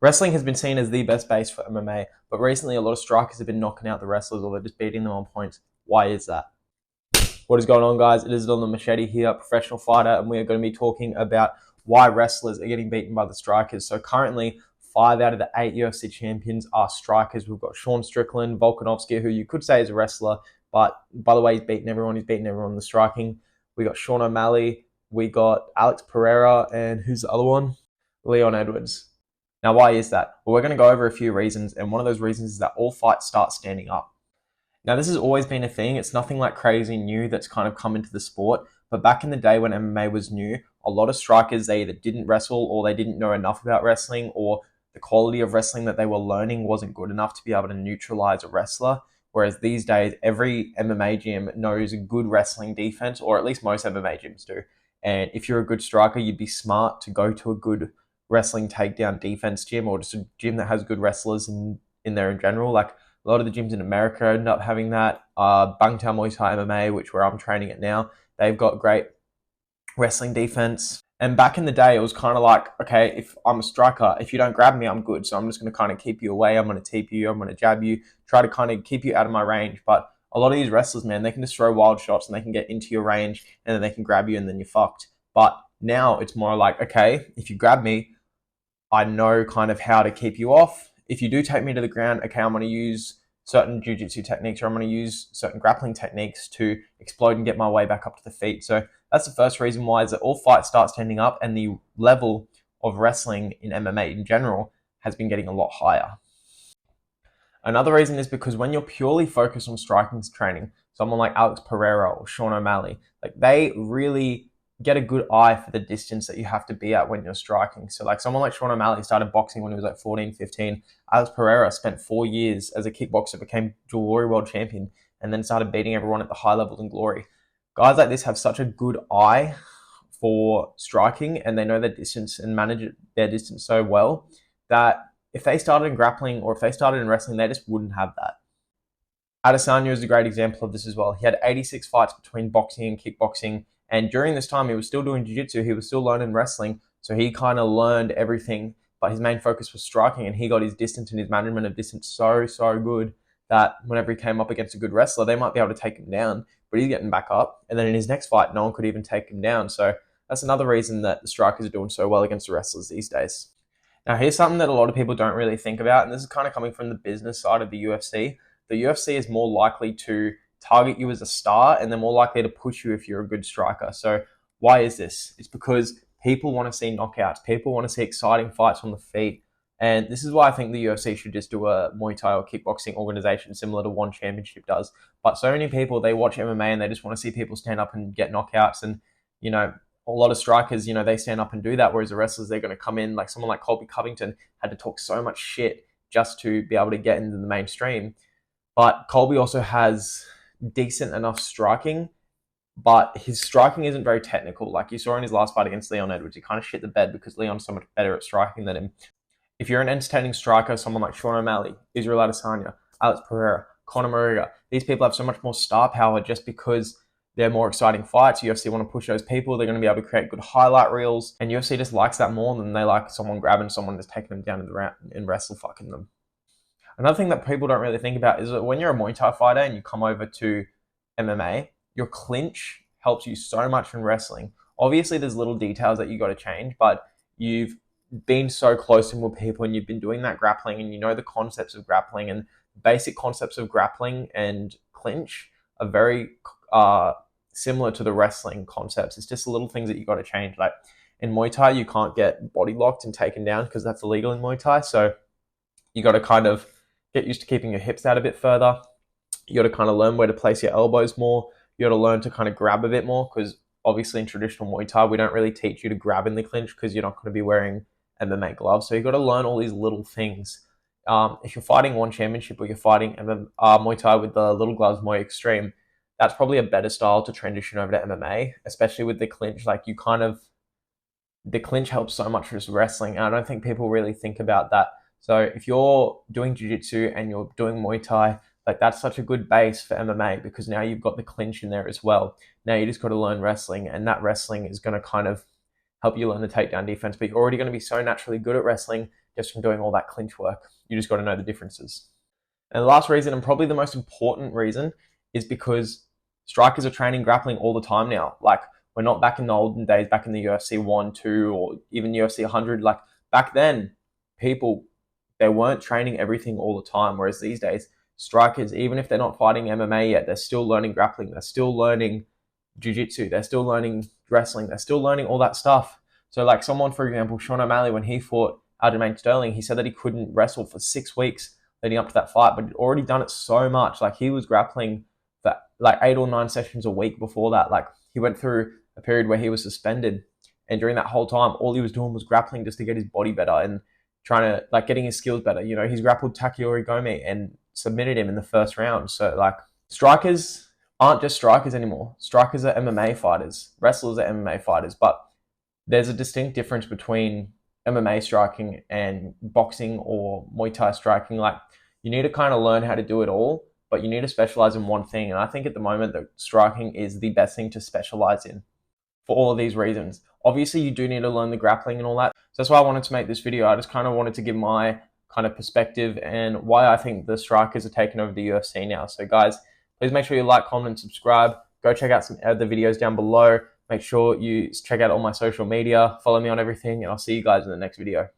Wrestling has been seen as the best base for MMA, but recently a lot of strikers have been knocking out the wrestlers or they're just beating them on points. Why is that? What is going on, guys? It is on the Machete here, professional fighter, and we are going to be talking about why wrestlers are getting beaten by the strikers. So currently, 5 out of the 8 UFC champions are strikers. We've got Sean Strickland, Volkanovski, who you could say is a wrestler, but by the way, he's beaten everyone. He's beaten everyone in the striking. We got Sean O'Malley, we got Alex Pereira, and who's the other one? Leon Edwards. Now, why is that? Well, we're going to go over a few reasons, and one of those reasons is that all fights start standing up. Now, this has always been a thing. It's nothing like crazy new that's kind of come into the sport. But back in the day when MMA was new, a lot of strikers, they either didn't wrestle or they didn't know enough about wrestling, or the quality of wrestling that they were learning wasn't good enough to be able to neutralize a wrestler. Whereas these days, every MMA gym knows a good wrestling defense, or at least most MMA gyms do. And if you're a good striker, you'd be smart to go to a good wrestling takedown defense gym, or just a gym that has good wrestlers in there in general. Like, a lot of the gyms in America end up having that. Bangtan Muay Thai MMA, which where I'm training it now, they've got great wrestling defense. And back in the day, it was kind of like, okay, if I'm a striker, if you don't grab me, I'm good. So I'm just going to kind of keep you away. I'm going to TP you. I'm going to jab you, try to kind of keep you out of my range. But a lot of these wrestlers, man, they can just throw wild shots and they can get into your range and then they can grab you and then you're fucked. But now it's more like, okay, if you grab me, I know kind of how to keep you off. If you do take me to the ground, okay, I'm going to use certain jiu-jitsu techniques, or I'm going to use certain grappling techniques to explode and get my way back up to the feet. So that's the first reason why, is that all fights start standing up, and the level of wrestling in MMA in general has been getting a lot higher. Another reason is because when you're purely focused on striking training, someone like Alex Pereira or Sean O'Malley, like, they really get a good eye for the distance that you have to be at when you're striking. So like someone like Sean O'Malley started boxing when he was like 14, 15. Alex Pereira spent 4 years as a kickboxer, became Glory World Champion, and then started beating everyone at the high levels in Glory. Guys like this have such a good eye for striking, and they know their distance and manage their distance so well that if they started in grappling or if they started in wrestling, they just wouldn't have that. Adesanya is a great example of this as well. He had 86 fights between boxing and kickboxing, and during this time, he was still doing jiu-jitsu, he was still learning wrestling, so he kind of learned everything, but his main focus was striking, and he got his distance and his management of distance so good that whenever he came up against a good wrestler, they might be able to take him down, but he's getting back up, and then in his next fight, no one could even take him down. So that's another reason that the strikers are doing so well against the wrestlers these days. Now, here's something that a lot of people don't really think about, and this is kind of coming from the business side of the UFC. The UFC is more likely to target you as a star, and they're more likely to push you if you're a good striker. So why is this? It's because people want to see knockouts. People want to see exciting fights on the feet. And this is why I think the UFC should just do a Muay Thai or kickboxing organization similar to One Championship does. But so many people, they watch MMA and they just want to see people stand up and get knockouts. And, you know, a lot of strikers, you know, they stand up and do that, whereas the wrestlers, they're going to come in, like someone like Colby Covington had to talk so much shit just to be able to get into the mainstream. But Colby also has decent enough striking, but his striking isn't very technical. Like you saw in his last fight against Leon Edwards, he kind of shit the bed because Leon's so much better at striking than him. If you're an entertaining striker, someone like Sean O'Malley, Israel Adesanya, Alex Pereira, Conor McGregor, these people have so much more star power just because they're more exciting fights. UFC want to push those people. They're going to be able to create good highlight reels, and UFC just likes that more than they like someone grabbing someone that's taking them down to the round and wrestle fucking them. Another thing that people don't really think about is that when you're a Muay Thai fighter and you come over to MMA, your clinch helps you so much in wrestling. Obviously, there's little details that you got to change, but you've been so close in with people and you've been doing that grappling and you know the concepts of grappling, and basic concepts of grappling and clinch are very similar to the wrestling concepts. It's just little things that you got to change. Like in Muay Thai, you can't get body locked and taken down because that's illegal in Muay Thai. So you got to kind of get used to keeping your hips out a bit further. You got to kind of learn where to place your elbows more. You got to learn to kind of grab a bit more, because obviously in traditional Muay Thai, we don't really teach you to grab in the clinch because you're not going to be wearing MMA gloves. So you got to learn all these little things. If you're fighting One Championship or you're fighting Muay Thai with the little gloves, Muay Extreme, that's probably a better style to transition over to MMA, especially with the clinch. Like the clinch helps so much with wrestling, and I don't think people really think about that. So if you're doing jiu-jitsu and you're doing Muay Thai, like that's such a good base for MMA, because now you've got the clinch in there as well. Now you just got to learn wrestling, and that wrestling is going to kind of help you learn the takedown defense, but you're already going to be so naturally good at wrestling just from doing all that clinch work. You just got to know the differences. And the last reason, and probably the most important reason, is because strikers are training grappling all the time now. Like, we're not back in the olden days, back in the UFC 1, 2, or even UFC 100. Like, back then, people, they weren't training everything all the time. Whereas these days, strikers, even if they're not fighting MMA yet, they're still learning grappling. They're still learning jiu-jitsu. They're still learning wrestling. They're still learning all that stuff. So like someone, for example, Sean O'Malley, when he fought Aljamain Sterling, he said that he couldn't wrestle for 6 weeks leading up to that fight, but he'd already done it so much. Like, he was grappling for like 8 or 9 sessions a week before that. Like, he went through a period where he was suspended, and during that whole time, all he was doing was grappling just to get his body better and trying to, like, getting his skills better. You know, he's grappled Takeori Gomi and submitted him in the first round. So like, strikers aren't just strikers anymore. Strikers are MMA fighters. Wrestlers are MMA fighters. But there's a distinct difference between MMA striking and boxing or Muay Thai striking. Like, you need to kind of learn how to do it all, but you need to specialize in one thing. And I think at the moment that striking is the best thing to specialize in for all of these reasons. Obviously, you do need to learn the grappling and all that. So that's why I wanted to make this video. I just kind of wanted to give my kind of perspective and why I think the strikers are taking over the UFC now. So guys, please make sure you like, comment, and subscribe. Go check out some other videos down below. Make sure you check out all my social media, follow me on everything, and I'll see you guys in the next video.